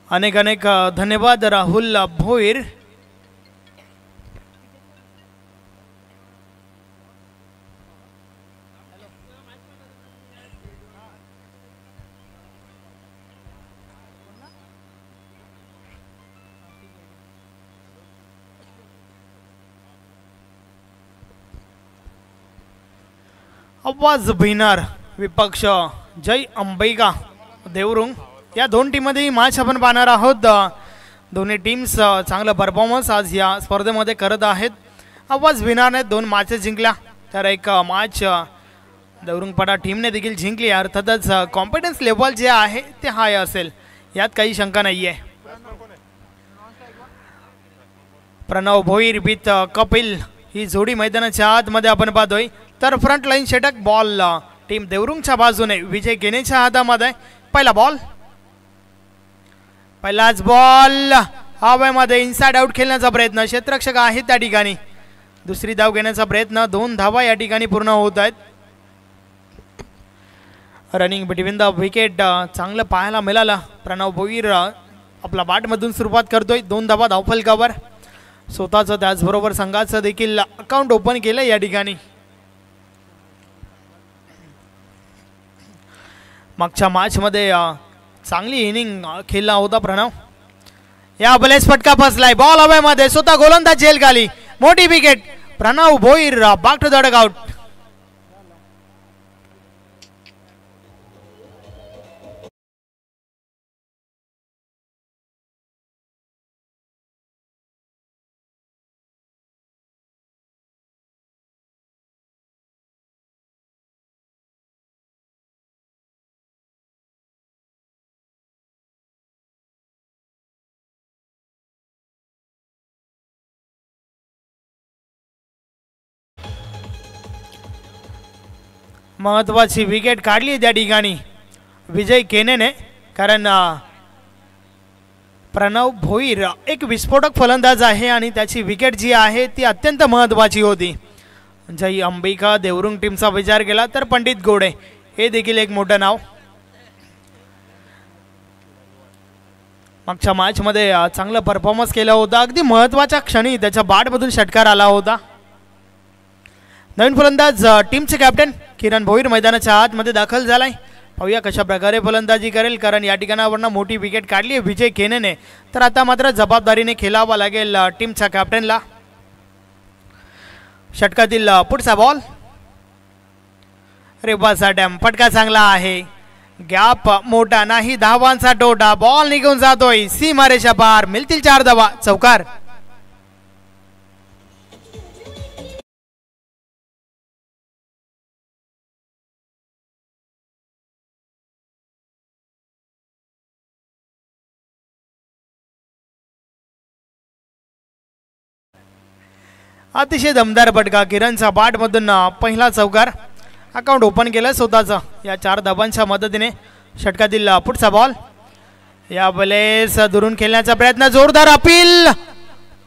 अनेक अनेक धन्यवाद राहुल भोईर. आवाज भिनार विपक्ष जय अंबिका देवरुंग या दोन टीममध्ये मॅच आपण पाहणार आहोत. दोन्ही टीम्स चांगला परफॉर्मन्स आज या स्पर्धेमध्ये करत आहेत. आवाज भिनारने 2 मॅचेस जिंकल्या तर एक मॅच देवरुंगपाडा टीमने देखील जिंकली. अर्थातच कॉन्फिडन्स लेवल जे आहे ते हाय असेल यात काही शंका नाहीये. प्रणव भोईर विथ कपिल ही जोडी मैदानाच्या आतमध्ये आपण पाहतोय. तर फ्रंट लाईन षटक बॉल टीम देवरुंगच्या बाजूने विजय केनेच्या हातामध्ये. पहिला बॉल पहिलाच बॉल हवेमध्ये इनसाइड आउट खेळण्याचा प्रयत्न. क्षेत्ररक्षक आहेत त्या ठिकाणी. दुसरी धाव घेण्याचा प्रयत्न. 2 धावा या ठिकाणी पूर्ण होत आहेत. रनिंग बिटवीन द विकेट चांगलं पाहायला मिळालं. प्रणव भोईर आपला बॅटमधून सुरुवात करतोय. 2 धावा धावफलकावर. स्वतःचं त्याचबरोबर संघाचं देखील अकाउंट ओपन केलं या ठिकाणी. मागच्या मॅचमध्ये चांगली इनिंग खेळला होता प्रणव. या बलेस फटका बसलाय. बॉल हवेमध्ये स्वतः गोलंदाज झेल खाली. मोठी wicket. Pranav Bhoir back to the dugout. महत्वाची विकेट काढली त्या ठिकाणी विजय केनेने. कारण प्रणव भोईर एक विस्फोटक फलंदाज आहे आणि त्याची विकेट जी आहे ती अत्यंत महत्वाची होती. जय अंबिका देवरुंग टीमचा विचार केला तर पंडित गोडे हे देखील एक मोठं नाव. मागच्या मॅचमध्ये चांगला परफॉर्मन्स केला होता. अगदी महत्वाच्या क्षणी त्याच्या बॅटमधून षटकार आला होता. नवीन फलंदाज टीमचे कॅप्टन किरण भोईर मैदानाच्या आतमध्ये दाखल झालाय. पाहूया कशा प्रकारे फलंदाजी करेल. कारण या ठिकाणावरनं मोठी विकेट काढली आहे विजय केनेने. तर आता मात्र जबाबदारीने खेळावा लागेल टीमच्या कॅप्टनला. षटकातील पुढचा बॉल. रेबाचा डॅम फटका चांगला आहे. गॅप मोठा नाही. धावांचा टोटा. बॉल निघून जातोय सीमारेषा पार. मिळतील 4 धावा. चौकार. अतिशय दमदार फटका. किरणचा बॅटमधून पहिला चौकार. अकाउंट ओपन केलं स्वतःचं या 4 धावांच्या मदतीने. षटकातील पुढचा बॉल. या बलेस दुरून खेळण्याचा प्रयत्न. जोरदार अपील.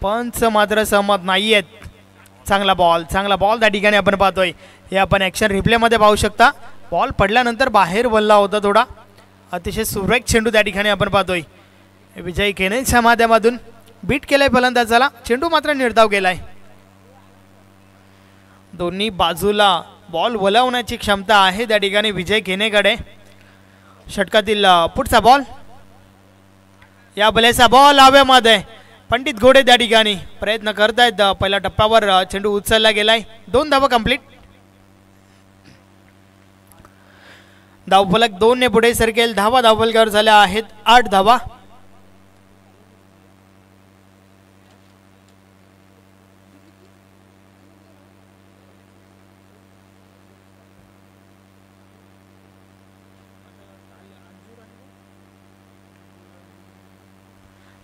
पंच मात्र सहमत नाहीयेत. चांगला बॉल त्या ठिकाणी आपण पाहतोय. हे आपण ॲक्शन रिप्लेमध्ये पाहू शकता. बॉल पडल्यानंतर बाहेर वळला होता थोडा. अतिशय सुरेख चेंडू त्या ठिकाणी आपण पाहतोय. विजय केनेच्या माध्यमातून बीट केलाय फलंदाजाला. चेंडू मात्र निर्धाव केलाय. दोन्ही बाजूला बॉल वळवण्याची क्षमता आहे त्या ठिकाणी विजय केनेकडे. षटकातील पुढचा बॉल. या बलेचा बॉल हवेमध्ये. पंडित घोडे त्या ठिकाणी प्रयत्न करतायत. पहिल्या टप्प्यावर चेंडू उचलला गेलाय. 2 धावा कंप्लीट. धावफलक 2 ने पुढे सरकेल. धावा धावफलकावर झाल्या आहेत 8 धावा.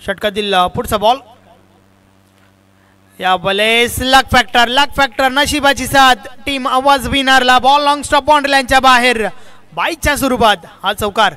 षटकातील पुढचा बॉल. या बलेस लक फॅक्टर नशिबाची साथ. टीम आवाज विनारला. बॉल लॉंग स्टॉप बाउंड्री लाईनच्या बाहेर. 22च्या स्वरूपात हा चौकार.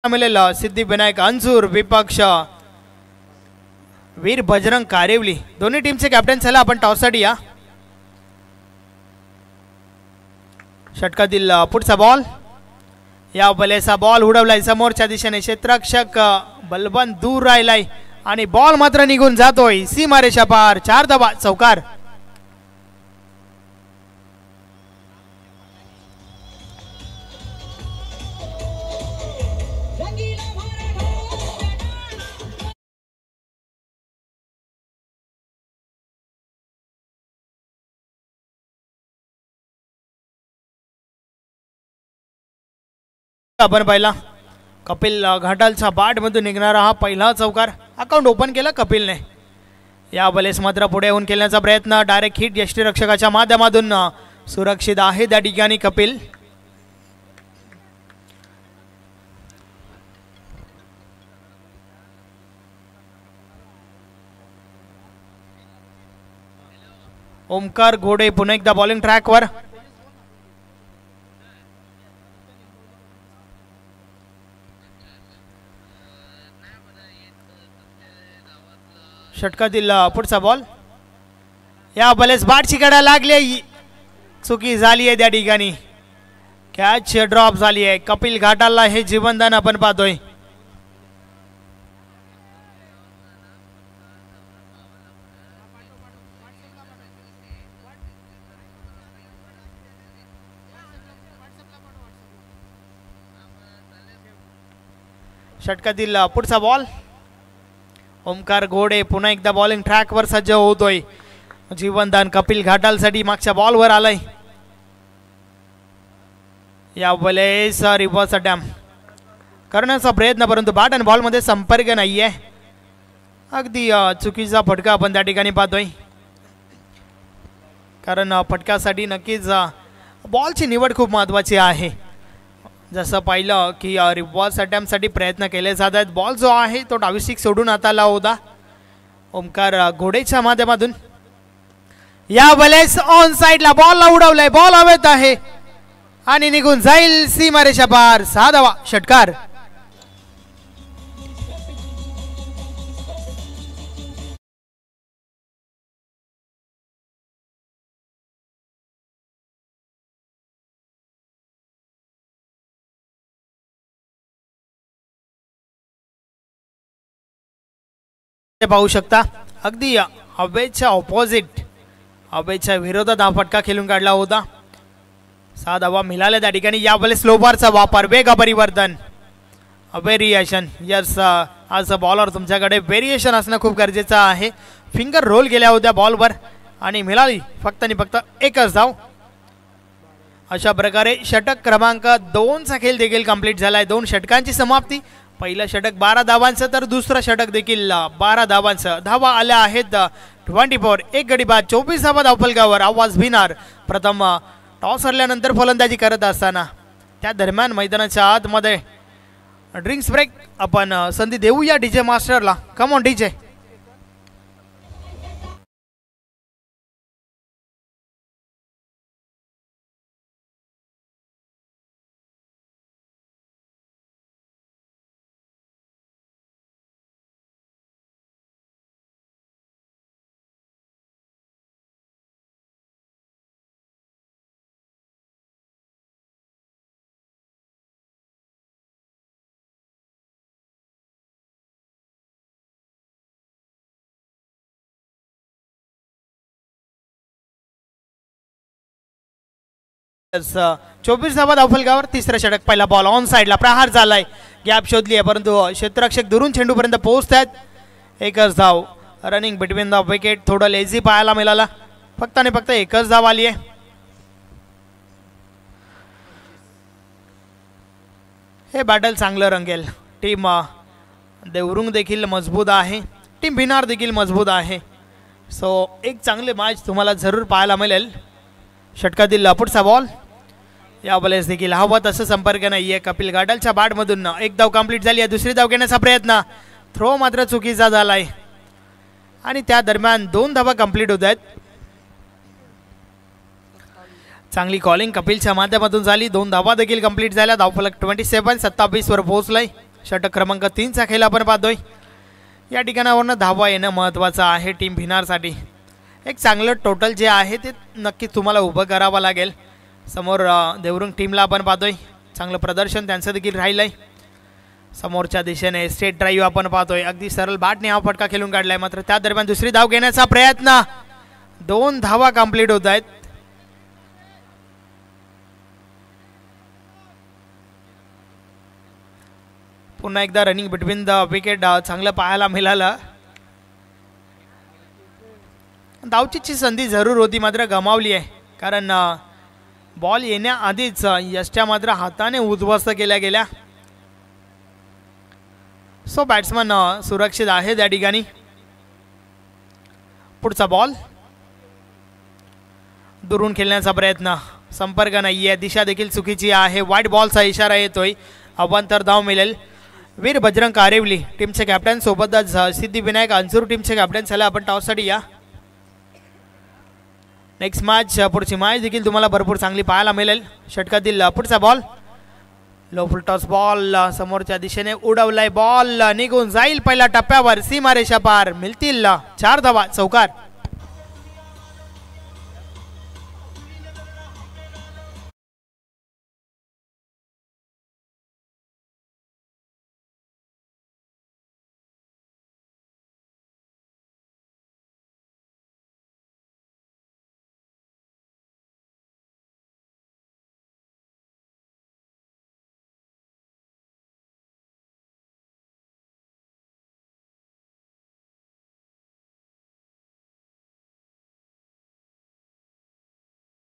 मिळेल सिद्धिविनायक अंजूर विपक्ष वीर बजरंग कारेवली. दोन्ही टीमचे कॅप्टन. चला आपण टॉससाठी या. षटकातील पुढचा बॉल. या बलेचा बॉल उडवलाय समोरच्या दिशेने. क्षेत्ररक्षक बलबन दूर राहिलाय आणि बॉल मात्र निघून जातोय सीमारेषा पार. 4 धावा चौकार. आपण पाहिला कपिल घाटालच्या बाट मधून निघणारा हा पहिला चौकार. अकाउंट ओपन केला कपिलने. या बलेस मात्र पुढे येऊन खेळण्याचा प्रयत्न. डायरेक्ट हिट यष्टीरक्षकाच्या माध्यमातून सुरक्षित आहे त्या ठिकाणी कपिल. ओमकार घोडे पुन्हा एकदा बॉलिंग ट्रॅकवर. षटकातील पुढचा बॉल. या बलेस बाट शिकायला लागली. चुकी झाली आहे त्या ठिकाणी. कॅच ड्रॉप झाली आहे. कपिल घाटालला हे जीवनदान आपण पाहतोय. षटकातील पुढचा बॉल. ओमकार घोडे पुन्हा एकदा बॉलिंग ट्रॅकवर सज्ज होतोय. जीवनदान कपिल घाटालसाठी मागच्या बॉलवर आलाय. या बलेस रिव्हर्स अटॅम्प करण्याचा प्रयत्न परंतु बॅट आणि बॉलमध्ये संपर्क नाहीये. अगदी चुकीचा फटका आपण त्या ठिकाणी पाहतोय. कारण फटक्यासाठी नक्कीच बॉलची निवड खूप महत्त्वाची आहे. जसं पाहिलं की रिव्हर्स अटॅम्पसाठी प्रयत्न केले जात आहेत. बॉल जो आहे तो डावी स्टिक सोडून हाताला होता ओमकार घोडेच्या माध्यमातून. या बलेस ऑन साइडला बॉलला उडवलाय. बॉल हवेत आहे आणि निघून जाईल सीमारेषा पार. 6 धावा षटकार. पाहू शकता अगदी हवेच्या ऑपोजिट हवेच्या विरोधात हा फटका खेळून काढला होता. 6 धावा मिळाल्या त्या ठिकाणी. या बले स्लोबारचा वापर. वेग परिवर्तन व्हेरिएशन. यस आज बॉलर तुमच्याकडे व्हेरिएशन असणं खूप गरजेचं आहे. फिंगर रोल गेल्या होत्या बॉलवर आणि मिळाली फक्त आणि फक्त एकच धाव. अशा प्रकारे षटक क्रमांक 2चा खेळ देखील कंप्लीट झालाय. 2 षटकांची समाप्ती. पहिलं षटक 12 धावांचं तर दुसरं षटक देखील 12 धावांचं. धावा आल्या आहेत 24. एक गडी बाद 24 धावा धावफलकावर. आवाज भिनार. प्रथम टॉस हरल्यानंतर फलंदाजी करत असताना त्या दरम्यान मैदानाच्या आतमध्ये ड्रिंक्स ब्रेक आपण संधी देऊया डीजे मास्टरला. Come on DJ. यस 24 धावा धावफलकावर. तिसरं षटक. पहिला बॉल ऑन साइडला. प्रहार झालाय. गॅप शोधली आहे परंतु क्षेत्ररक्षक दुरून चेंडूपर्यंत पोहोचतात. एकच धाव. Running between the wicket. थोडं लेझी पाहायला मिळाला. फक्त आणि फक्त एकच धाव आली आहे. हे बॅटल चांगलं रंगेल. टीम देवरुंग देखील मजबूत आहे. टीम भिनार देखील मजबूत आहे. सो एक चांगले मॅच तुम्हाला जरूर पाहायला मिळेल. षटकातील पुढचा बॉल. या बॉलेस देखील हवा तसं संपर्क नाही आहे. कपिल घाटालच्या बॅटमधून एक धाव कंप्लीट झाली आहे. दुसरी धाव घेण्याचा प्रयत्न. थ्रो मात्र चुकीचा झालाय आणि त्या दरम्यान 2 धावा कंप्लीट होत आहेत. चांगली कॉलिंग कपिलच्या माध्यमातून झाली. 2 धावा देखील कंप्लीट झाल्या. धावफलक 27 27 वर पोहोचलाय. षटक क्रमांक 3चा खेळ आपण पाहतोय. या ठिकाणावरनं धावा येणं महत्त्वाचं आहे टीम भिनारसाठी. एक चांगलं टोटल जे आहे ते नक्की तुम्हाला उभं करावं लागेल. समोर देवरुंग टीमला आपण पाहतोय, चांगलं प्रदर्शन त्यांचं देखील राहिलं आहे. समोरच्या दिशेने स्ट्रेट ड्राईव्ह आपण पाहतोय, अगदी सरळ बॅटने हा फटका खेळून काढलाय. मात्र त्या दरम्यान दुसरी धाव घेण्याचा प्रयत्न, 2 धावा कंप्लीट होत आहेत. पुन्हा एकदा रनिंग बिटवीन द विकेट चांगलं पाहायला मिळालं. धावचीची संधी जरूर होती मात्र गमावली आहे, कारण बॉल येण्याआधीच यष्ट्या मात्र हाताने उद्ध्वस्त केल्या गेल्या. सो बॅट्समन सुरक्षित आहे त्या ठिकाणी. पुढचा बॉल दुरून खेळण्याचा प्रयत्न, संपर्क नाहीये, दिशा देखील चुकीची आहे. वाईट बॉलचा इशारा येतोय, अवांतर धाव मिळेल. वीर बजरंग कारेवली टीमचे कॅप्टन सोबतच सिद्धिविनायक अंसूर टीमचे कॅप्टन. चला आपण टॉससाठी या. नेक्स्ट मॅच, पुढची मॅच देखील तुम्हाला भरपूर चांगली पाहायला मिळेल. षटकातील पुढचा बॉल, लो फुल टॉस बॉल समोरच्या दिशेने उडवलाय. बॉल निघून जाईल पहिल्या टप्प्यावर, सीमारेषा पार. मिळतील 4 धावा, चौकार.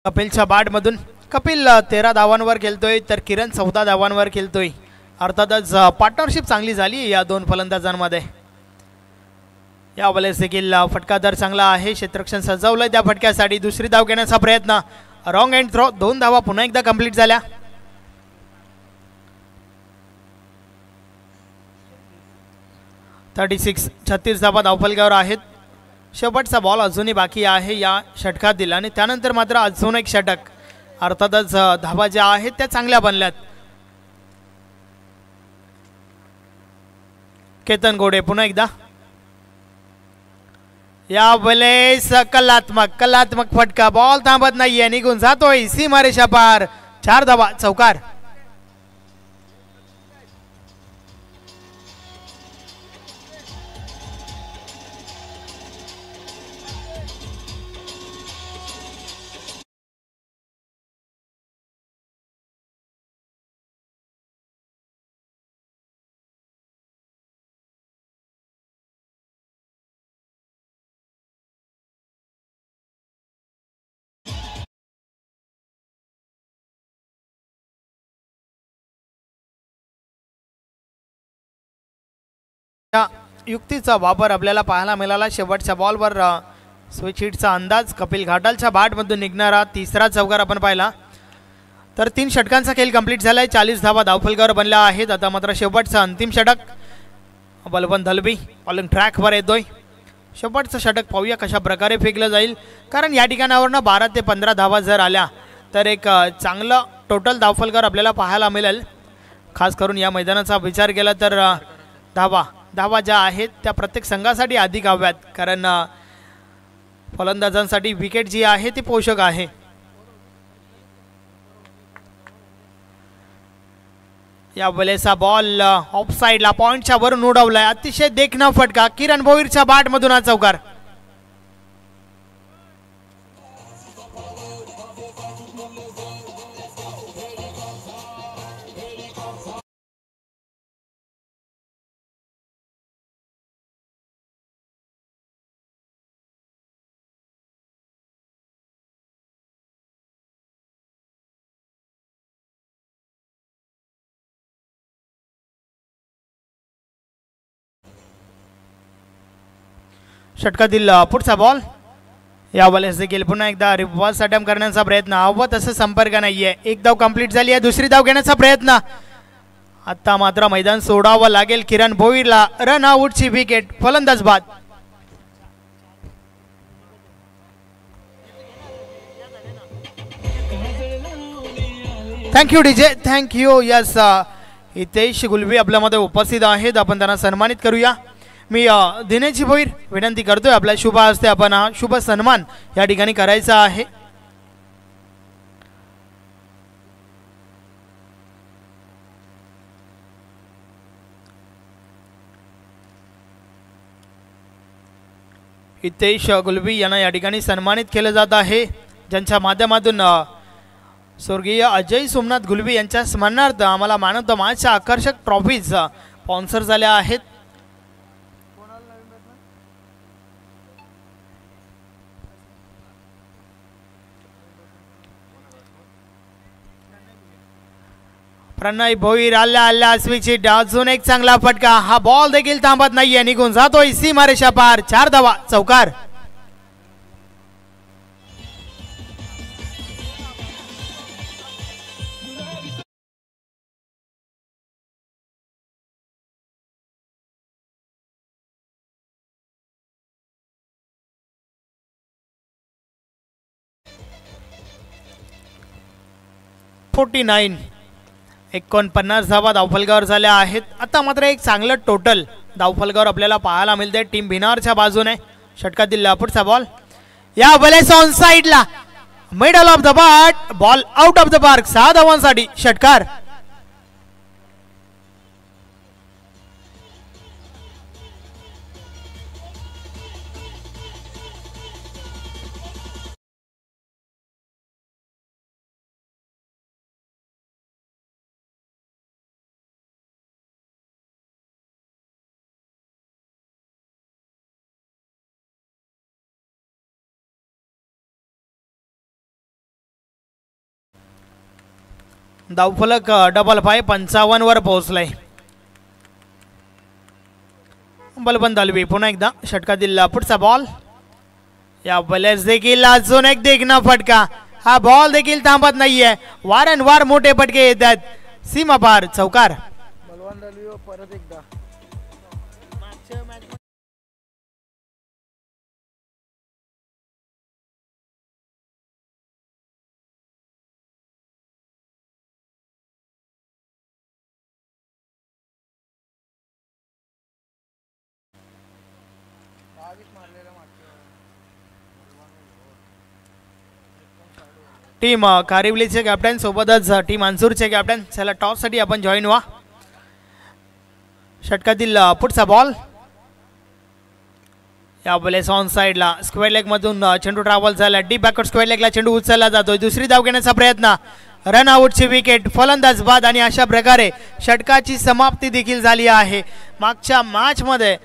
कपिलच्या बॅटमधून कपिल 13 धावांवर खेळतोय, तर किरण 14 धावांवर खेळतोय. अर्थातच पार्टनरशिप चांगली झाली या 2 फलंदाजांमध्ये. या वेळेस देखील फटका दर चांगला आहे, क्षेत्ररक्षण सजवलंय त्या फटक्यासाठी. दुसरी धाव घेण्याचा प्रयत्न, रॉंग एंड थ्रो. 2 धावा पुन्हा एकदा कंप्लीट झाल्या. छत्तीस धावा धावफलकावर आहेत. शेवटचा बॉल अजूनही बाकी आहे या षटकातील, आणि त्यानंतर मात्र अजून एक षटक. अर्थातच धावा ज्या आहेत त्या चांगल्या बनल्यात. केतन गोडे पुन्हा एकदा. या वेळेस कलात्मक फटका, बॉल थांबत नाहीये, निघून जातोय सीमारेषा पार. 4 धावा, चौकार. युक्तीचा वापर आपल्याला पाहायला मिळाला. शेवटच्या बॉलवर स्विच हिटचा अंदाज. कपिल घाटालच्या बॅटमधून निघणारा तिसरा चौकार आपण पाहिला. तर 3 षटकांचा खेळ कंप्लीट झालाय. 40 धावा धावफलकावर बनल्या आहेत. आता मात्र शेवटचा अंतिम षटक. बलवंत दलबी बॉलिंग ट्रॅकवर येतोय. शेवटचं षटक पाहूया कशा प्रकारे फेकलं जाईल, कारण या ठिकाणावरनं 12 ते 15 धावा जर आल्या तर एक चांगलं टोटल धावफलकावर आपल्याला पाहायला मिळेल. खास करून या मैदानाचा विचार केला तर धावा ज्या आहेत त्या प्रत्येक संघासाठी अधिक हव्यात, कारण फलंदाजांसाठी विकेट जी आहे ती पोषक आहे. या वेळेचा बॉल ऑफ साइडला पॉइंटच्या वरून उडवलाय. अतिशय देखणा फटका. किरण भोईरच्या बॅटमधून हा चौकार. षटकातील पुढचा बॉल. या वेळेस देखील पुन्हा एकदा रिव्हर्स अटेम्प्ट करण्याचा प्रयत्न. हवं तसं संपर्क नाहीये. 1 धाव कंप्लीट झाली आहे. दुसरी धाव घेण्याचा प्रयत्न. आता मात्र मैदान सोडावं लागेल किरण भोईरला. Run आउटची wicket. फलंदाज बाद. Thank you DJ, thank you. Yes, Hitesh Gulvi आपल्यामध्ये उपस्थित आहेत, आपण त्यांना सन्मानित करूया. मी दिनेशजी भोईर विनंती करतोय, आपल्या शुभ हस्ते आपण हा शुभ सन्मान या ठिकाणी करायचा आहे. हितेश गुलवी यांना या ठिकाणी सन्मानित केलं जात आहे, ज्यांच्या माध्यमातून स्वर्गीय अजय सोमनाथ गुलवी यांच्या स्मरणार्थ आम्हाला मॅन ऑफ द मॅचच्या आकर्षक ट्रॉफीज स्पॉन्सर झाल्या आहेत. प्रणय भोईर आल्या स्विच अजून एक चांगला फटका, हा बॉल देखील थांबत नाहीये, निघून जातोय सीमारेषा पार. 4 धावा, चौकार. $49 49 धावा धावफलकावर झाल्या आहेत. आता मात्र एक चांगलं टोटल धावफलकावर आपल्याला पाहायला मिळते टीम भिनारच्या बाजूने. षटकातील पुढचा बॉल या बलेस ऑन साइडला, middle of the bat, ball out of the park. 6 धावांसाठी षटकार. धावफलक डबल 55 वर पोहोचलाय. बलबन दलवी पुन्हा एकदा षटकातील पुढचा बॉल या बलेस देखील अजून एक देखना फटका, हा बॉल देखील थांबत नाहीये, वारंवार मोठे फटके येतात, सीमा पार. चौकार. बलवान दलवी परत एकदा. टीम कारिवलीचे कॅप्टन सोबतच टीम अन्सूरचे कॅप्टन, चला टॉस साठी आपण जॉईन व्हा. षटकातील पुढचा बॉल या बॉलेस ऑन साइडला, स्क्वेअर लेग मधून चेंडू ट्रॅव्हल झाला, डीप बॅकवर्ड स्क्वेअर लेगला चेंडू उचलला जातोय. दुसरी धाव घेण्याचा प्रयत्न, रन आउटची विकेट, फलंदाज बाद आणि अशा प्रकारे षटकाची समाप्ती देखील झाली आहे. मागच्या मॅच मध्ये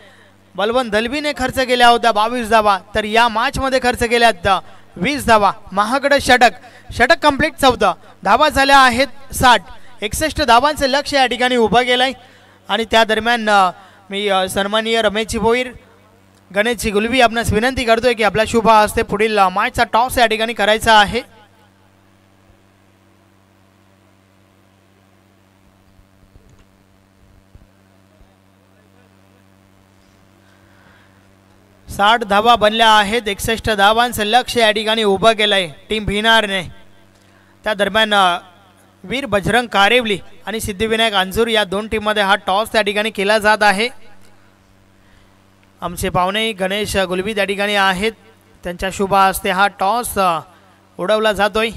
बलवंत दलवीने खर्च केल्या होत्या 22 धावा, तर या मॅच मध्ये खर्च केल्यात 20 धावा. महागड षटक कंप्लीट. 14 धावा झाल्या आहेत. 61 धावांचे लक्ष या ठिकाणी उभं केलंय. आणि त्या दरम्यान मी सन्माननीय रमेशजी भोईर, गणेशजी गुलवी आपणास विनंती करतोय की आपल्या शुभ हस्ते पुढील मॅचचा टॉस या ठिकाणी करायचा आहे. साठ धावा बनल्या आहेत. 61 धावांचं लक्ष या ठिकाणी उभं केलंय टीम भिनारने. त्या दरम्यान वीर बजरंग कारेवली आणि सिद्धिविनायक अंजूर या दोन टीम मध्ये हा टॉस त्या ठिकाणी केला जात आहे. आमचे पाहुणे गणेश गुलवी त्या ठिकाणी आहेत, त्यांच्या शुभ हस्ते हा टॉस उडवला जातोय.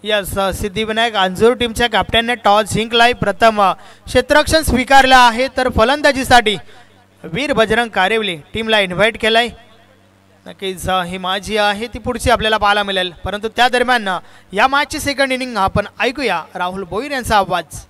यस, सिद्धिविनायक अंजूर टीमच्या कॅप्टनने टॉस जिंकलाय. प्रथम क्षेत्ररक्षण स्वीकारला आहे, तर फलंदाजीसाठी वीर बजरंग कारेवली टीमला इन्व्हाइट केलाय. नक्कीच ही मॅच जी आहे ती पुढची आपल्याला पाहायला मिळेल, परंतु त्या दरम्यान या मॅचची सेकंड इनिंग आपण ऐकूया राहुल भोईर यांचा आवाज.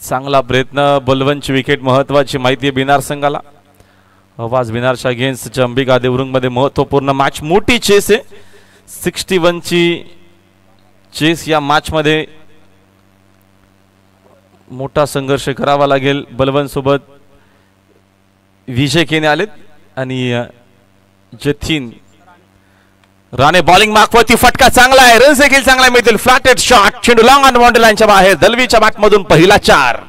चांगला प्रयत्न, बलवंतची विकेट महत्वाची माहिती आहे बिनार संघाला. आवाज बिनारच्या अगेन्स्ट अंबिका देवरुंग मध्ये महत्वपूर्ण मॅच, मोठी चेस आहे. 61 ची चेस या मॅच मध्ये मोठा संघर्ष करावा लागेल. बलवंत सोबत विजय केने आलेत आणि जतीन राणे बॉलिंग मागवती. फटका चांगला आहे, रन्स देखील चांगला मिळतील. फ्लॅटेड शॉट, चेंडू लॉंग ऑन बाउंड्री लाईनच्या बाहेर. दलवीच्या बॅट मधून पहिला 4.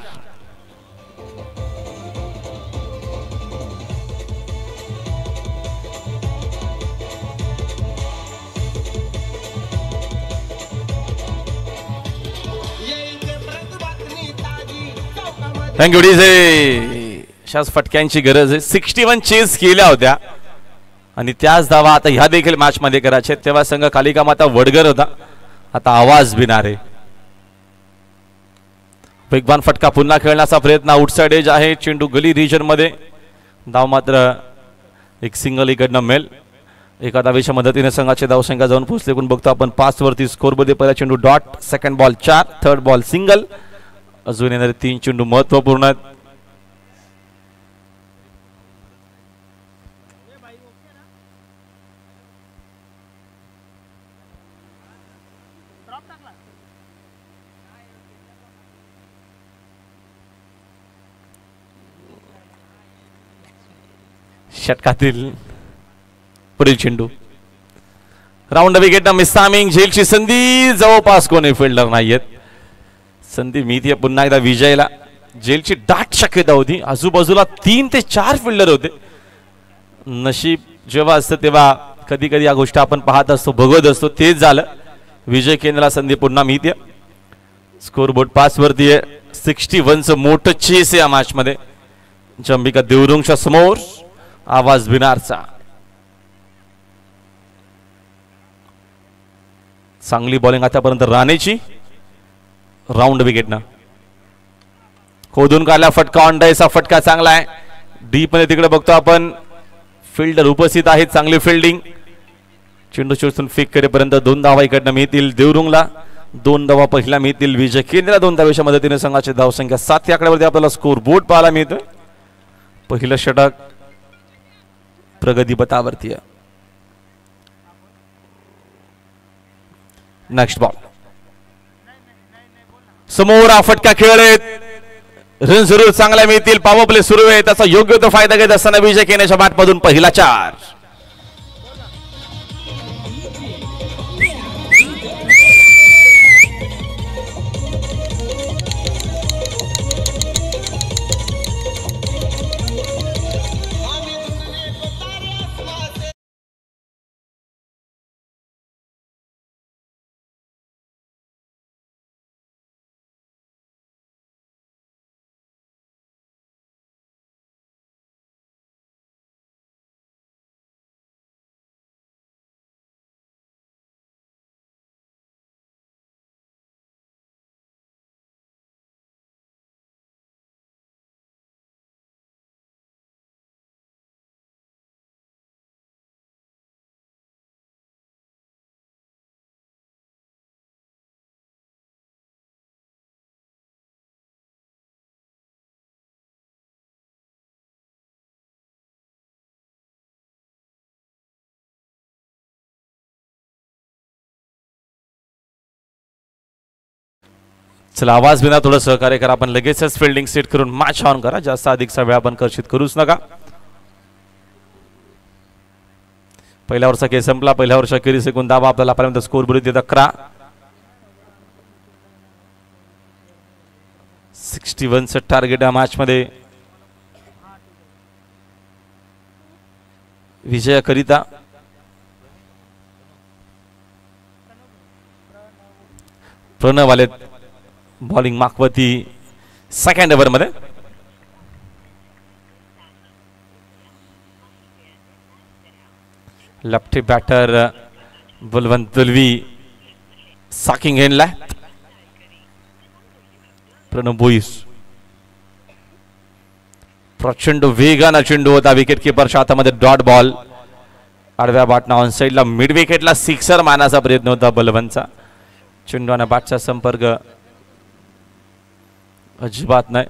Thank you DJ. अशाच फटक्यांची गरज आहे. 61 चेस केल्या होत्या आणि त्याच धावा आता ह्या देखील मॅच मध्ये करायचे. तेव्हा संघ कालिका माता वडगर होता, आता आवाज बिनारे. वेगवान फटका पुन्हा खेळण्याचा प्रयत्न. आउटसाइड एज आहे, चेंडू गली रिजन मध्ये. धाव मात्र एक सिंगल इकडनं मेल. एका धावेच्या मदतीने संघाचे धावसंख्या जाऊन पोहोचले. कोण बघतो आपण 5 वरती स्कोर मध्ये. पहिला चेंडू dot, second ball 4, third ball single. अजून येणारे 3 चेंडू महत्वपूर्ण आहेत. षटकातील पुढील चेंडू राऊंड विकेट मिसामिंग. झेलची संधी, जवळपास कोणी फिल्डर नाहीयेत. संधी मिळते पुन्हा एकदा विजयला. जेलची दाट शक्यता होती, आजूबाजूला 3 ते 4 फिल्डर होते. नशीब जेव्हा असतं तेव्हा कधी कधी या गोष्टी आपण पाहत असतो, बघत असतो. तेच झालं. विजय केंद्राला संधी पुन्हा मिळते. स्कोर बोर्ड 5 वरती आहे. 61चं मोठं चेस आहे या मॅच मध्ये. अंबिका देवरुंगच्या समोर आवाज बिनारचा. चांगली बॉलिंग आतापर्यंत राणेची. राऊंड विकेटनं खोदून काढला फटका. ऑन डायचा फटका चांगला आहे. डीप मध्ये तिकडे बघतो आपण फिल्डर उपस्थित आहेत. चांगली फिल्डिंग. चेंडू चोचून फेक करेपर्यंत 2 धावा इकडनं मिळतील देवरुंगला. 2 धावा पहिला मिळतील विजय केंद्र. 2 धावेच्या मदतीने संघाची धावसंख्या 7 या आकड्यावरती आपल्याला स्कोर बोर्ड पाहायला मिळतोय. पहिलं षटक प्रगतीपथावरती आहे. नेक्स्ट बॉल समोर. हा फटका खेळलेत. रन जरूर चांगला मिळतील. पॉवर प्ले सुरू आहे, त्याचा योग्य तो फायदा घेत असताना विजय केनेच्या बॅटमधून पहिला 4. चला आवाज बिना थोडं सहकार्य करा. आपण लगेचच फिल्डिंग सेट करून मॅच ऑन करा. जास्त अधिकचा वेळ आपण कर्षित करूच नका. पहिल्या वर्षा खेळ संपला. पहिल्या वर्षा अखेरीस एकूण धावा आपल्याला पर्यंत स्कोर बोर्ड 11. 61चं टार्गेट या मॅच मध्ये विजयाकरिता. प्रणव आलेत बॉलिंग मागवती सेकंड ओव्हर मध्ये. लेफ्टी बॅटर बलवंत दलवी साकिंग एंडला. प्रणव बोईस प्रचंड वेगानं चेंडू होता. विकेट किपरच्या हातामध्ये डॉट बॉल. आडव्या बॅटना ऑन साइडला मिड विकेटला सिक्सर मारण्याचा प्रयत्न होता बलवंतचा. चेंडूने बॅटचा संपर्क अजिबात नाही.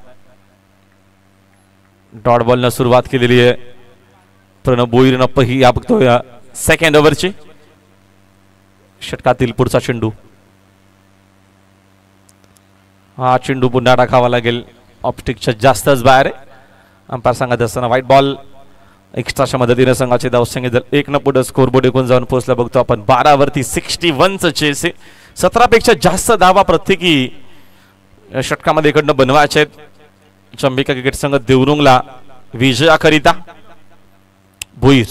डॉट बॉलनं सुरुवात केलेली आहे. प्रणव भोईरनं पहिली या बघतोय सेकंड ओव्हरची. षटकातील पुढचा चेंडू. हा चेंडू पुन्हा टाकावा लागेल. ऑप्टिकच्या जास्तच बाहेर आहे. अंपायर सांगत असताना व्हाईट बॉल. एक्स्ट्राच्या मदतीने संघाचे धावसंख्या जर 1 पुढे स्कोरबोर्ड एकूण जाऊन पोहोचला बघतो आपण. 12 वरती 61चं चेस आहे. 17 पेक्षा जास्त धावा प्रत्येकी षटकामध्ये इकडनं बनवायचे आहेत. चंबिका क्रिकेट संघ देवरुंगला विजयाकरिता. भोईर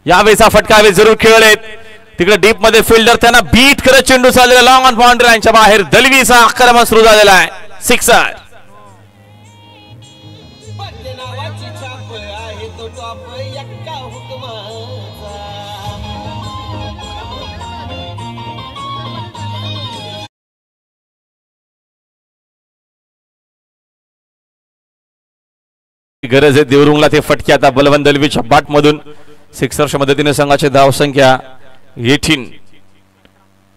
यावेळेचा फटका जरूर खेळलेत. तिकडे डीप मध्ये फिल्डर त्यांना बीट करत चेंडू चाललेला लॉंग ऑन बाउंड्री लाईनच्या बाहेर. दलवीचा आक्रमण सुरू झालेला आहे. सिक्सर. गरज आहे देवरुंगला ते फटके. आता बलवंत दलवीच्या बाट मधून सिक्सरच्या मदतीने संघाची धावसंख्या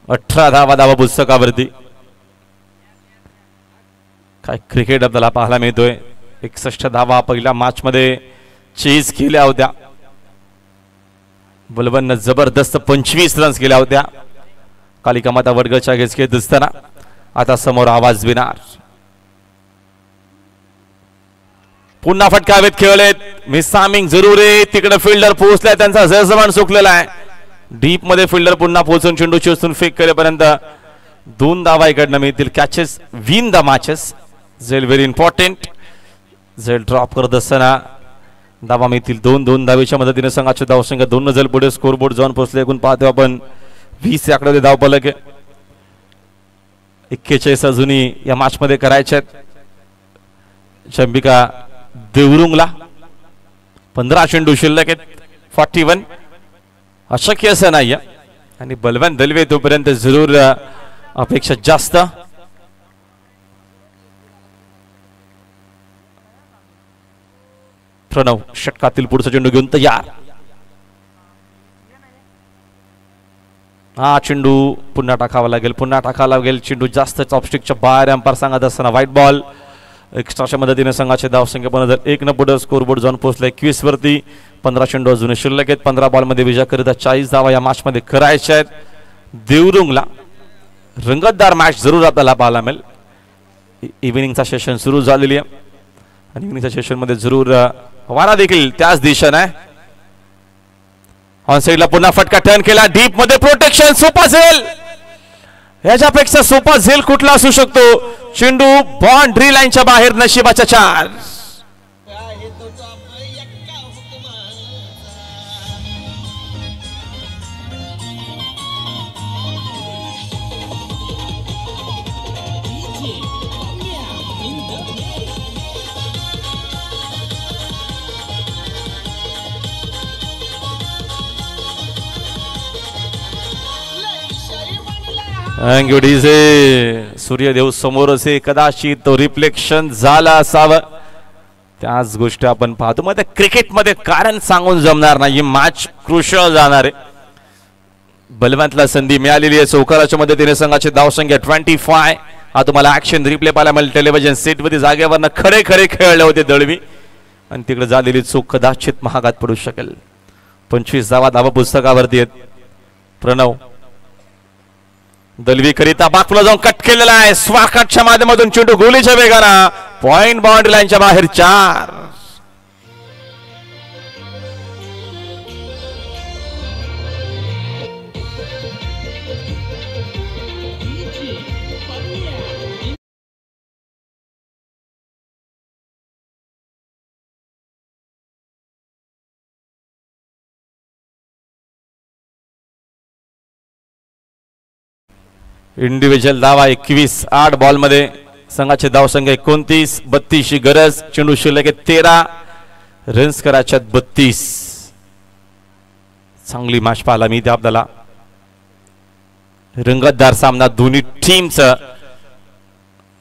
18 धावा पुस्तकावरती. काय क्रिकेट आपल्याला पाहायला मिळतोय. 61 धावा पहिल्या मॅच मध्ये चेज केल्या होत्या. बलवंतनं जबरदस्त 25 रन्स केल्या होत्या. कालिका माता वर्गाच्या घेत असताना आता समोर आवाज विनार. पुन्हा फटका हवेत खेळलेत. मिसामिंग जरूर आहे. तिकडे फिल्डर पोहोचलाय. त्यांचा जजमान सुकलेला आहे. डीप मध्ये फिल्डर पुन्हा पोहोचून चेंडू चेसून फेक करेपर्यंत 2 धावा इकडनं मिळतील. Catches win the matches. झेल व्हेरी इम्पॉर्टंट. झेल ड्रॉप करत असताना धावा मिळतील. 2 धावेच्या मदतीने संघाची धावसंख्या 2 झेल पुढे स्कोरबोर्ड जाऊन पोहोचले. एकूण पाहतो आपण 20 आकडे धाव फलक आहे. 41 अजूनही या मॅच मध्ये करायचे आहेत. चंबिका देवरुंगला 15 चेंडू शिल्लक आहेत. 41 अशक्य असं नाही. आणि बलवंत दलवे तोपर्यंत जरूर अपेक्षा जास्त. प्रणव षटकातील पुढचा चेंडू घेऊन तयार. हा चेंडू पुन्हा टाकावा लागेल. चेंडू जास्त ऑप्स्टिकच्या बाहेर. अंपायर सांगत असताना व्हाईट बॉल. एक्स्ट्राच्या मदतीने संघाचे धावसंख्या 1 पुढे स्कोरबोर्ड जाऊन पोहोचले 21 वरती. 15 चेंडू अजून शिल्लक आहेत. 15 बॉलमध्ये विजयाकरिता 40 धावा या मॅच मध्ये करायच्या आहेत. देवरुंगला रंगतदार मॅच जरूर आपल्याला पाहायला मिळेल. इव्हिनिंगचा सेशन सुरू झालेली आहे. आणि इव्हिनिंगच्या सेशन मध्ये जरूर वारा देखील त्याच दिशेने. ऑन साइडला पुन्हा फटका टर्न केला. डीप मध्ये प्रोटेक्शन. सोपा झेल. याच्यापेक्षा सोपा झेल कुठला असू शकतो. चेंडू बाउंड्री लाईनच्या बाहेर. नशिबाच्या 4. सूर्यदेव समोर असे कदाचित तो रिफ्लेक्शन झाला असावं. त्याच गोष्टी आपण पाहतो. मग क्रिकेटमध्ये कारण सांगून जमणार नाही. मॅच क्रुशियल जाणार आहे. बलवंतला संधी मिळालेली आहे. चौकाराच्या मदतीने संघाची धावसंख्या 25. हा तुम्हाला ऍक्शन रिप्ले पाहायला मिळेल. टेलिव्हिजन सेटमध्ये जागेवरनं खरे खेळले होते दळवी. आणि तिकडे झालेली चूक कदाचित महागात पडू शकेल. 25 धावा पुस्तकावरती आहेत. प्रणव दलवी करिता बाकला जाऊन कट केलेला आहे. स्वाकटच्या माध्यमातून चेंडू गोलीच्या वेगानं पॉइंट बाउंड्री लाईनच्या बाहेर. 4. इंडिव्हिज्युअल धावा 21. 8 बॉल मध्ये संघाची धावसंख्या 29. 32 ची गरज. चेंडू शिल्लक 13 रन्स करायच्या 32. चांगली मॅच पाहायला मिळते आपल्याला. रंगतदार सामना दोन्ही टीमचं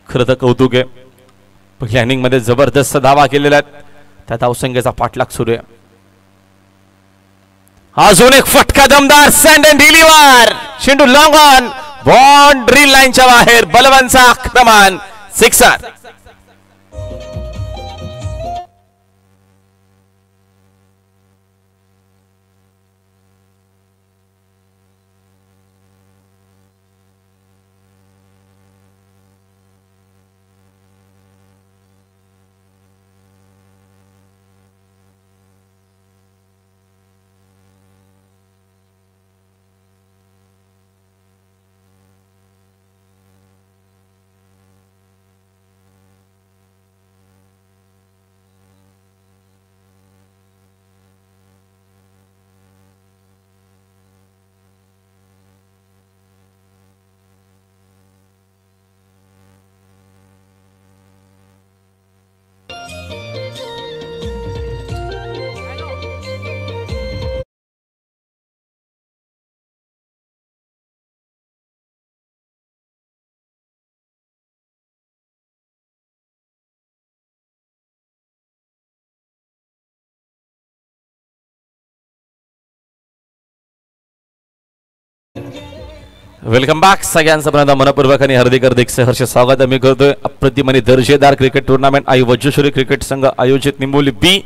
खरं तर कौतुक आहे. पहिल्या इनिंग मध्ये जबरदस्त धावा केलेल्या आहेत. त्या धावसंख्येचा पाठलाग सुरू आहे. अजून एक फटका दमदार. सँड अँड डिलिव्हर. चेंडू लॉंग ऑन बाउंड्री लाईनच्या बाहेर बलवानचा आक्रमण, सिक्सर. Welcome back. सगळ्यांचं पुन्हा मनपूर्वक आणि हार्दिक सहर्ष स्वागत आम्ही करतोय. अप्रतिम आणि दर्जेदार क्रिकेट टुर्नामेंट आई वज्रेश्वरी क्रिकेट संघ आयोजित निंबोली बी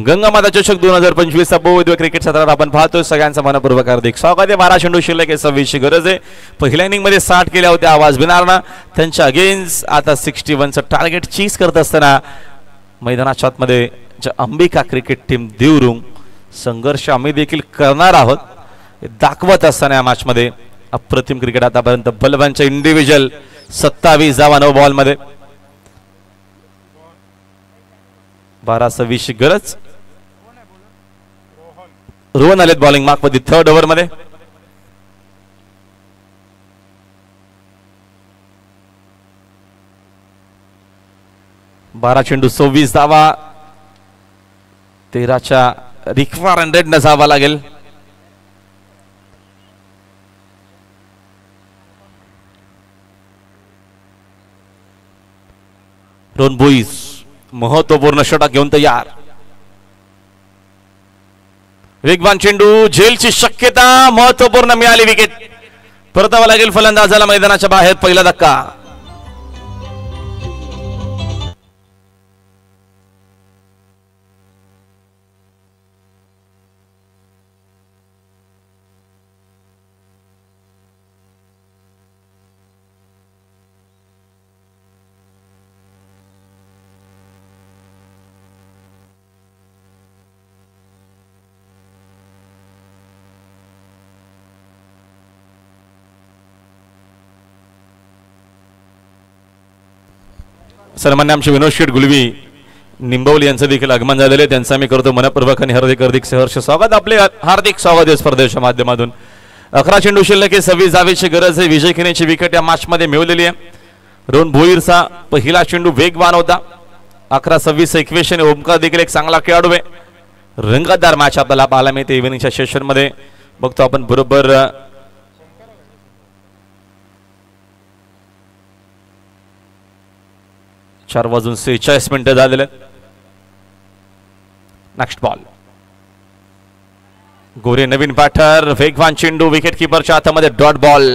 गंगामाता चषक 2025 चा बहुविध क्रिकेट सत्रात आपण पाहतोय. सगळ्यांचं मनपूर्वक हार्दिक स्वागत आहे. 12 चेंडू शिल्लक आहे, 26 ची गरज आहे. पहिल्या इनिंग मध्ये 60 केल्या होत्या आवाज बिनारना. त्यांच्या अगेन्स्ट आता 61 चं टार्गेट चीज करत असताना मैदानाच्या आतमध्ये अंबिका क्रिकेट टीम देवरुंग संघर्ष आम्ही देखील करणार आहोत दाखवत असताना या मॅच मध्ये अप्रतिम क्रिकेट आतापर्यंत. बलवानच्या इंडिव्हिज्युअल 27 धावा 9 बॉल मध्ये. 12-26 गरज. रोहन आलेत बॉलिंग मार्क मध्ये थर्ड ओव्हर मध्ये. बारा चेंडू 26 धावा. 13च्या रिक्वायर्ड न जावा लागेल. रोहन बोईस महत्वपूर्ण षटक घेऊन तयार. वेगवान चेंडू, झेलची शक्यता, महत्वपूर्ण मिळाली विकेट. परतावा लागेल फलंदाजाला मैदानाच्या बाहेर. पहिला धक्का. सन्मान्य आमचे विनोद शेठ गुलवी निंबवली यांचं देखील आगमन झालेले. त्यांचा मी करतो मनपूर्वक आणि हार्दिक सहर्ष स्वागत. आपले हार्दिक स्वागत आहे स्पर्धेच्या माध्यमातून. 11 चेंडू शिल्लक आहे, 26 धावेची गरज आहे. विजय खेळण्याची विकेट या मॅच मध्ये मिळवलेली आहे. रोहन भोईरचा पहिला चेंडू वेगवान होता. 11-26 इक्वेशन. ओमकार देखील एक चांगला खेळाडू आहे. रंगतदार मॅच आपल्याला पाहायला मिळते इव्हिनिंगच्या सेशन मध्ये. बघतो आपण बरोबर 4:46 झालेले. Next ball. गोरे नवीन बॅटर. वेगवान चेंडू विकेट किपरच्या हातामध्ये डॉट बॉल.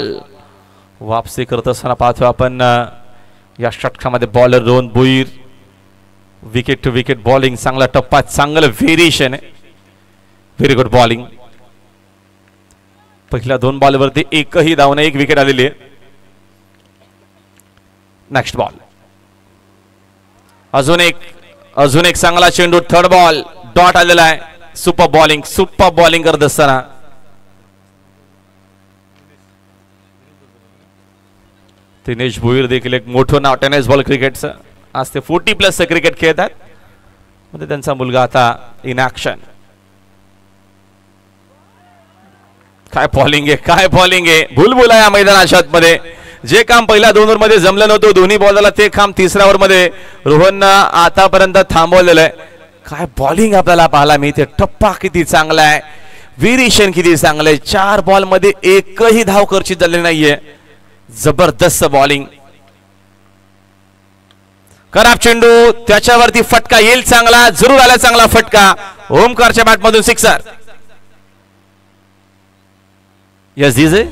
वापसी करत असताना पाहतो आपण या षटकामध्ये bowler Rohan Bhoir. Wicket two wicket bowling. चांगला टप्पा, चांगलं व्हेरिएशन आहे. Very good bowling. पहिल्या 2 बॉलवरती एकही धाव नाही, 1 विकेट आलेली आहे. Next ball. अजून एक चांगला चेंडू. Third ball. डॉट आलेला आहे. सुपर बॉलिंग करत असताना दिनेश भोईर देखील एक मोठं नाव टेनिस बॉल क्रिकेटचं. आज ते 40+ क्रिकेट खेळतात. मध्ये त्यांचा मुलगा आता इन ऍक्शन. काय बॉलिंग आहे, भूलभुल आहे या मैदानाच्या आतमध्ये. जे काम पहिल्या 2 ओव्हर मध्ये जमलं नव्हतं दोन्ही बॉलला, ते काम 3ऱ्या ओव्हर मध्ये रोहननं आतापर्यंत थांबवलेलं आहे. काय बॉलिंग आपल्याला पाहायला मिळते. टप्पा किती चांगला आहे, व्हेरिएशन किती चांगलं आहे. 4 बॉल मध्ये एकही धाव खर्चित झालेली नाहीये. जबरदस्त बॉलिंग. खराब चेंडू, त्याच्यावरती फटका येईल चांगला. जरूर आला चांगला फटका. ओमकारच्या बॅटमधून सिक्सर. Yes DJ.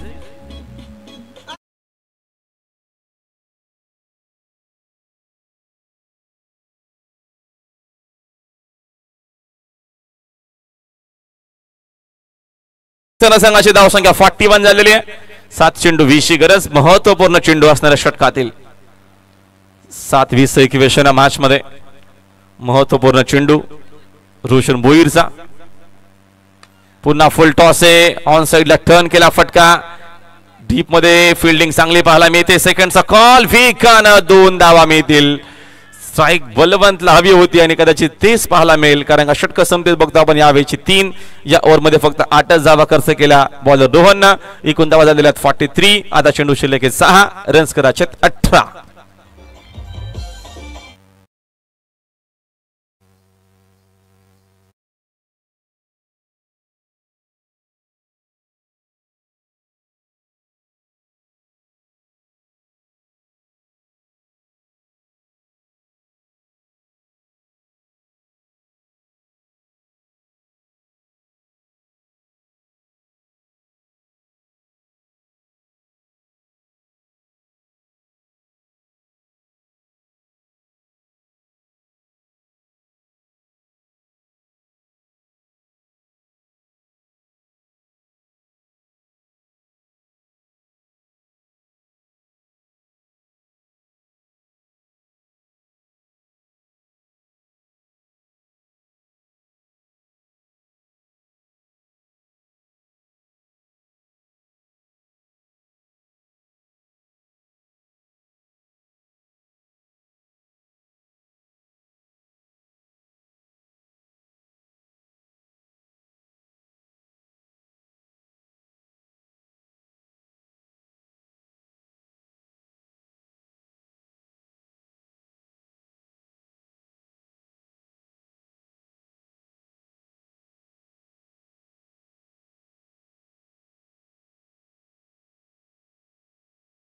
संघाची धावसंख्या 41 झालेली आहे. 7 चेंडू 20ची गरज. महत्वपूर्ण चेंडू असणाऱ्या षटकातील 7-20 इक्वेशन मॅच मध्ये महत्वपूर्ण चेंडू रोशन बोईरचा. पुन्हा फुल टॉस आहे. ऑन साइडला टर्न केला फटका. डीप मध्ये फिल्डिंग चांगली पाहायला मिळते. सेकंडचा कॉल विकानं 2 धावा मिळतील. स्ट्राईक बलवंतला हवी होती आणि कदाचित तेच पाहायला मिळेल, कारण का षटक संपतेच बघतो आपण यावेळी 3 या ओव्हरमध्ये फक्त 8च धावा खर्च केला बॉलर रोहननं. एकूण धावा झालेल्या 43. आता चेंडू शिल्लक 6 रन्स करायचे 18.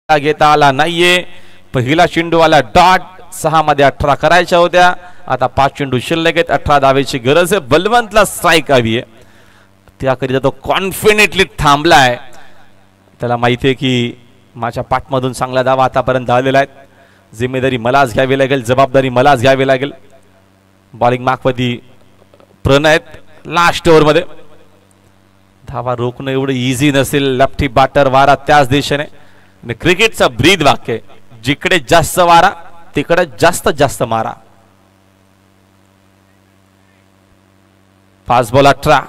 घेता आला नाहीये. पहिला चेंडू आला डॉट. 6 मध्ये 18 करायच्या होत्या. आता 5 चेंडू शिल्लक आहेत. 18 धावेची गरज आहे. बलवंतला स्ट्राईक हवी आहे. त्याकरिता तो कॉन्फिडेंटली थांबलाय. त्याला माहिती आहे की माझ्या पाठमधून चांगला धावा आतापर्यंत आलेला आहे. जिम्मेदारी मलाच घ्यावी लागेल, जबाबदारी मलाच घ्यावी लागेल. बॉलिंग मार्कवरती प्रणय लास्ट ओव्हरमध्ये. धावा रोखणं एवढं इझी नसेल. लेफ्टी बॅटर वारा त्याच दिशेने. क्रिकेटचा ब्रीद वाक्य, जिकडे जास्त वारा तिकडे जास्त मारा. 5 बॉल 18.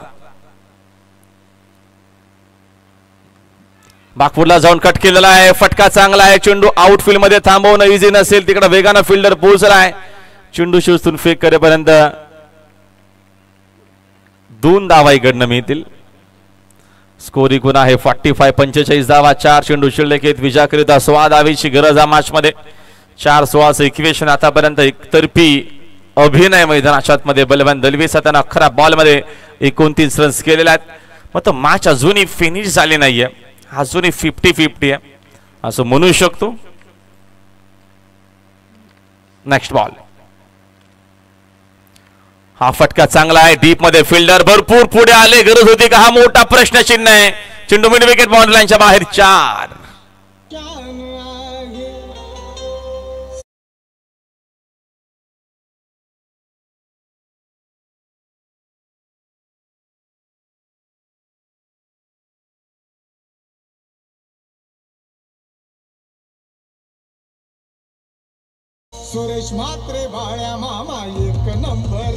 बागपूरला जाऊन कट केलेला आहे. फटका चांगला आहे. चेंडू आउटफील्ड मध्ये थांबवणं इझी नसेल. तिकडे वेगानं फिल्डर पोहोचला आहे. चेंडू शोधून फेक करेपर्यंत 2 धावा इकडनं मिळतील. स्कोर एकूण आहे 45-45 धावा. 4 चेंडू शिल्लक आहेत. विजयाकरिता 16 धावेची गरज आहे मॅच मध्ये. 4-16 इक्वेशन आतापर्यंत एकतर्फी अभिनय मैदानाच्या आतमध्ये. बलवंत दलवी साताना 11 बॉल मध्ये 29 रन्स केलेले आहेत. मात्र मॅच अजूनही फिनिश झाली नाहीये. अजूनही 50-50 आहे असं म्हणू शकतो. Next ball. हा फटका चांगला आहे. डीप मध्ये फिल्डर भरपूर पुढे आले. गरज होती का? हा मोठा प्रश्नचिन्ह आहे. चेंडू मिड विकेट बाउंड्री लाईनच्या बाहेर. 4. सुरेश म्हात्रे बाळ्या मामा 1 नंबर.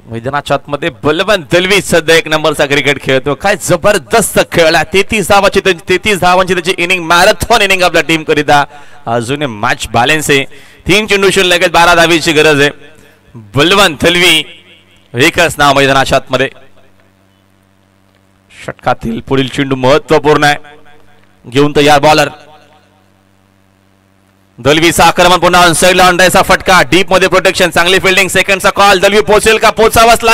मैदानाच्या आतमध्ये बलवंत दलवी सध्या 1 नंबरचा क्रिकेट खेळतो. काय जबरदस्त खेळला. 33 धावांची त्याची इनिंग, मॅरेथॉन इनिंग आपल्या टीम करिता. अजून मॅच बॅलन्स आहे. 3 चेंडू शिल्लक आहेत. 12 धावेची गरज आहे. बलवंत दलवी एकच नाव मैदानाच्या आतमध्ये. षटकातील पुढील चेंडू महत्वपूर्ण आहे. घेऊन तयार बॉलर. दलवीचा आक्रमण पुन्हा ऑनसाइडला अंडायचा फटका. डीप मध्ये प्रोटेक्शन, चांगली फिल्डिंग. सेकंडचा कॉल. दलवी पोहोचेल का? पोचावच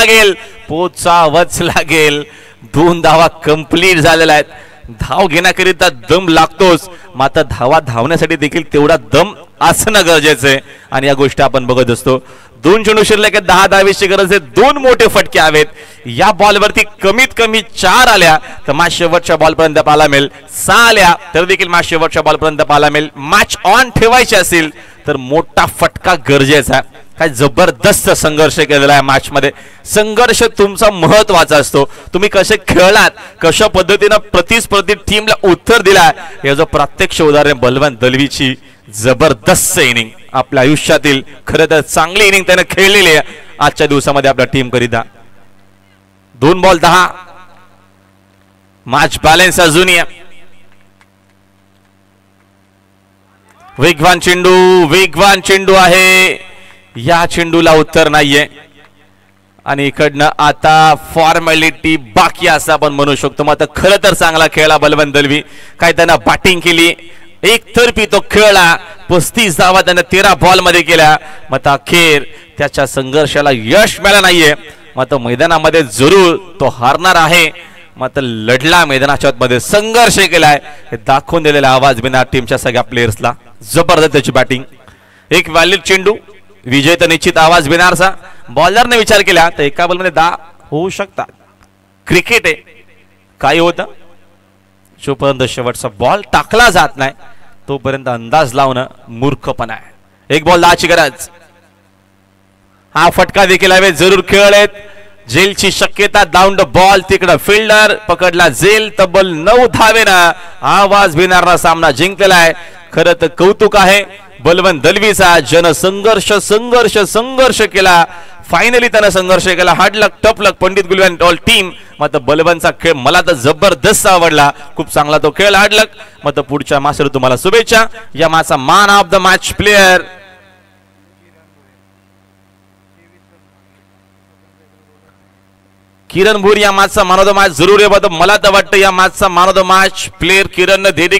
लागेल. 2 धावा कंप्लीट झालेल्या आहेत. धाव घेण्याकरिता दम लागतोच, मात्र धावण्यासाठी देखील तेवढा दम असणं गरजेचं आहे आणि या गोष्टी आपण बघत असतो. 2 चेंडू शिल्लक आहे, 10 धावेची गरज आहे, 2 मोठे फटके हवेत. या बॉलवरती कमीत कमी 4 आल्या तर मॅच शेवटच्या बॉलपर्यंत पाहायला मिळेल, 6 आल्या तर देखील मॅच शेवटच्या बॉलपर्यंत पाहायला मिळेल. मॅच ऑन ठेवायची असेल तर मोठा फटका गरजेचा आहे. काय जबरदस्त संघर्ष केलेला आहे मॅच मध्ये. संघर्ष तुमचा महत्वाचा असतो. तुम्ही कसे खेळलात, कशा पद्धतीनं प्रतिस्पर्धी टीमला उत्तर दिला, याचं प्रत्यक्ष उदाहरण बलवंत दलवीची जबरदस्त इनिंग. आपल्या आयुष्यातील खरं तर चांगली इनिंग त्याने खेळलेली आहे आजच्या दिवसामध्ये आपल्या टीम करिता. 2 बॉल 10, मॅच बॅलन्स अजूनही. वेगवान चेंडू आहे, या चेंडूला उत्तर नाहीये आणि इकडनं आता फॉर्मॅलिटी बाकी असं आपण म्हणू शकतो. मग आता खरं तर चांगला खेळला बलवंत दलवी. काय त्यानं बॅटिंग केली, एकतर्फी तो खेळला, 35 धावा त्यानं 13 बॉल मध्ये केल्या. मग अखेर त्याच्या संघर्षाला यश मिळालं नाहीये. मग मैदानामध्ये जरूर तो हारणार आहे, मात्र लढला, मैदानाच्या मध्ये संघर्ष केलाय हे दाखवून दिलेला आवाज बिना टीमच्या सगळ्या प्लेयर्सला. जबरदस्त त्याची बॅटिंग. एक व्हॅलिड चेंडू, विजय तर निश्चित आवाज बिनारचा. बॉलरने विचार केला तर एका बॉलमध्ये 10 होऊ शकतात. क्रिकेट आहे, काय होतं, जोपर्यंत शेवटचा बॉल टाकला जात नाही तोपर्यंत अंदाज लावणं मूर्खपणा आहे. 1 बॉल 10 ची गरज. हा फटका देखील हवे, जरूर खेळलेत. जेलची शक्यता, डाऊन द बॉल, तिकडं फिल्डर पकडला जेल. तब्बल 9 धावेनं आवाज बिनारना सामना जिंकलेला आहे. खरं तर कौतुक आहे बलवंत दलवीचा. जनसंघर्ष संघर्ष संघर्ष केला, फायनली त्यानं संघर्ष केला. हार्डलक टफलक पंडित गुलवेन ऑल टीम. मात्र बलवंतचा खेळ मला तर जबरदस्त आवडला, खूप चांगला तो खेळ. हार्डलक. मात्र पुढच्या मॅचवर तुम्हाला शुभेच्छा. या मॅचचा man of the match player Kiran Bhur. या मॅचचा मॅन ऑफ द मॅच जरूर आहे. मला तर वाटतं या मॅचचा man of the match player Kiran